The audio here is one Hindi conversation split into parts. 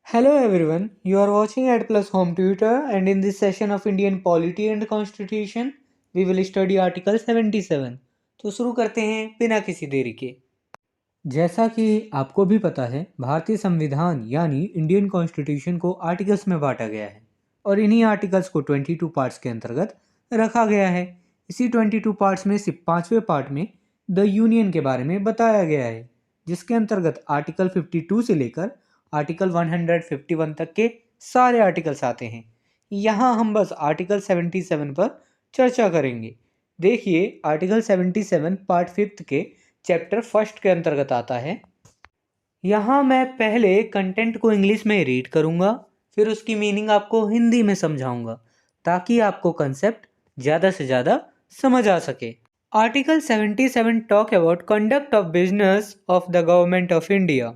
Hello everyone, you are watching at Plus Home Tutor, and in this session of Indian Polity and Constitution, we will study Article 77. तो शुरू करते हैं बिना किसी देरी के। जैसा कि आपको भी पता है, भारतीय संविधान यानी इंडियन कॉन्स्टिट्यूशन को आर्टिकल्स में बांटा गया है और इन्हीं आर्टिकल्स को 22 पार्ट्स के अंतर्गत रखा गया है। इसी 22 पार्ट्स में सिर्फ 5वें पार्ट में द यूनियन के बारे में बताया गया है, जिसके अंतर्गत आर्टिकल 52 से लेकर आर्टिकल 151 तक के सारे आर्टिकल्स आते हैं। यहाँ हम बस आर्टिकल 77 पर चर्चा करेंगे। देखिए, आर्टिकल 77 पार्ट 5 के चैप्टर फर्स्ट के अंतर्गत आता है। यहाँ मैं पहले कंटेंट को इंग्लिश में रीड करूँगा, फिर उसकी मीनिंग आपको हिंदी में समझाऊंगा ताकि आपको कंसेप्ट ज़्यादा से ज़्यादा समझ आ सके। Article 77 talk about conduct of business of the government of India.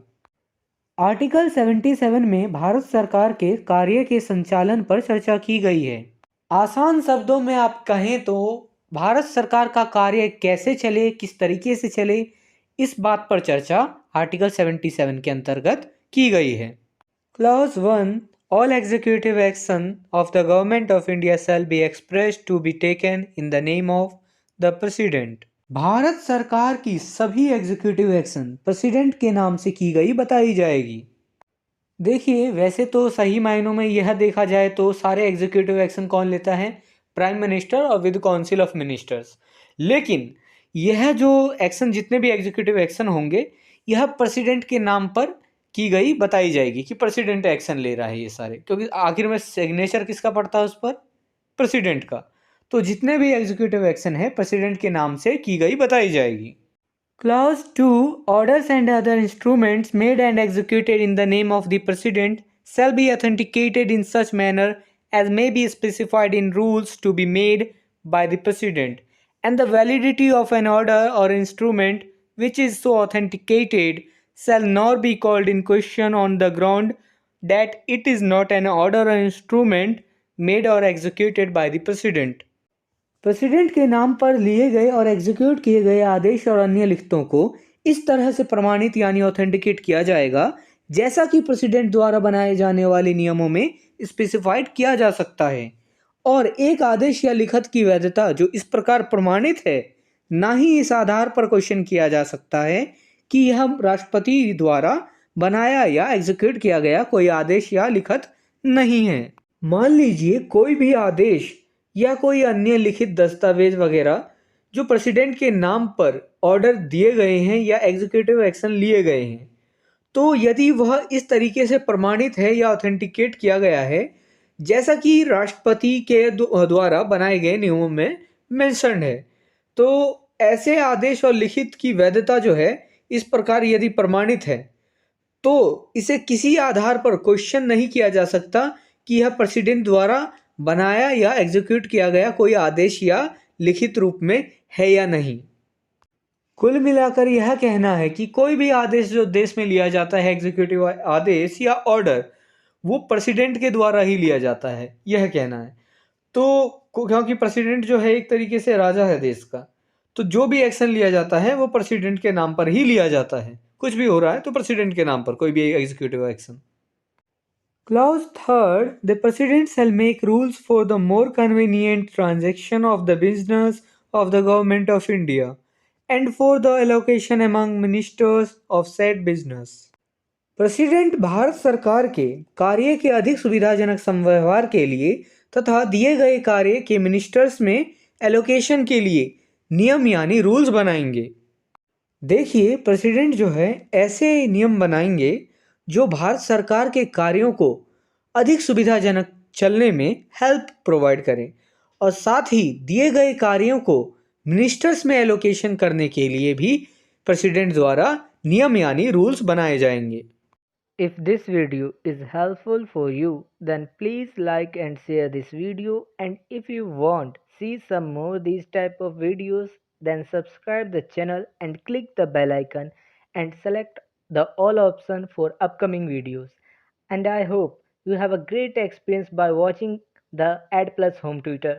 Article 77 में भारत सरकार के कार्य के संचालन पर चर्चा की गई है। आसान शब्दों में आप कहें तो भारत सरकार का कार्य कैसे चले, किस तरीके से चले, इस बात पर चर्चा आर्टिकल 77 के अंतर्गत की गई है। Clause 1, all executive action of the government of India shall be expressed to be taken in the name of the president. Bharat सरकार की सभी एग्जीक्यूटिव एक्शन प्रेसिडेंट के नाम से की गई बताई जाएगी। देखिए, वैसे तो सही मायनों में यह देखा जाए तो सारे एग्जीक्यूटिव एक्शन कौन लेता है? प्राइम मिनिस्टर और विद काउंसिल ऑफ मिनिस्टर्स। लेकिन यह जो एक्शन, जितने भी एग्जीक्यूटिव एक्शन होंगे, यह प्रेसिडेंट के नाम पर की गई बताई जाएगी कि प्रेसिडेंट एक्शन ले रहा है ये सारे, क्योंकि आखिर में सिग्नेचर किसका पड़ता है उस पर? प्रेसिडेंट का। तो जितने भी एग्जीक्यूटिव एक्शन है प्रेसिडेंट के नाम से की गई बताई जाएगी। Clause 2, orders and other instruments made and executed in the name of the President shall be authenticated in such manner as may be specified in rules to be made by the President, and the validity of an order or instrument which is so authenticated shall not be called in question on the ground that it is not an order or instrument made or executed by the President. President के नाम पर लिए गए और एग्जीक्यूट किए गए आदेश और अन्य लिखतों को इस तरह से प्रमाणित यानी ऑथेंटिकेट किया जाएगा जैसा कि प्रेसिडेंट द्वारा बनाए जाने वाले नियमों में स्पेसिफाइड किया जा सकता है। और एक आदेश या लिखत की वैधता जो इस प्रकार प्रमाणित है, ना ही इस आधार पर क्वेश्चन किया जा सकता है कि यह राष्ट्रपति द्वारा बनाया या एग्जीक्यूट किया गया कोई आदेश या लिखत नहीं है। मान लीजिए कोई भी आदेश या कोई अन्य लिखित दस्तावेज वगैरह जो प्रेसिडेंट के नाम पर ऑर्डर दिए गए हैं या एग्जीक्यूटिव एक्शन लिए गए हैं, तो यदि वह इस तरीके से प्रमाणित है या ऑथेंटिकेट किया गया है जैसा कि राष्ट्रपति के द्वारा बनाए गए नियमों में मेंशन्ड है, तो ऐसे आदेश और लिखित की वैधता जो है इस प्रकार यदि प्रमाणित है तो इसे किसी आधार पर क्वेश्चन नहीं किया जा सकता कि यह प्रेसिडेंट द्वारा बनाया या एग्जीक्यूट किया गया कोई आदेश या लिखित रूप में है या नहीं। कुल मिलाकर यह कहना है कि कोई भी आदेश जो देश में लिया जाता है, एग्जीक्यूटिव आदेश या ऑर्डर, वो प्रेसिडेंट के द्वारा ही लिया जाता है, यह कहना है। तो क्योंकि प्रेसिडेंट जो है एक तरीके से राजा है देश का, तो जो भी एक्शन लिया जाता है वो प्रेसिडेंट के नाम पर ही लिया जाता है। कुछ भी हो रहा है तो प्रेसिडेंट के नाम पर कोई भी executive action. Clause 3, the President shall make rules for the more convenient transaction of the business of the Government of India and for the allocation among ministers of said business. President Bharat सरकार के कार्य के अधिक सुविधाजनक संव्यवहार के लिए तथा दिए गए कार्य के मिनिस्टर्स में एलोकेशन के लिए नियम यानी रूल्स बनाएंगे। देखिए, प्रेसिडेंट जो है ऐसे नियम बनाएंगे जो भारत सरकार के कार्यों को अधिक सुविधाजनक चलने में हेल्प प्रोवाइड करें और साथ ही दिए गए कार्यों को मिनिस्टर्स में एलोकेशन करने के लिए भी प्रेसिडेंट द्वारा नियम यानी रूल्स बनाए जाएंगे। If this video is helpful for you, then please like and share this video, and if you want see some more these type of videos, then subscribe the channel and click the bell icon and select the all option for upcoming videos. And I hope you have a great experience by watching the Ad Plus Home Tutor.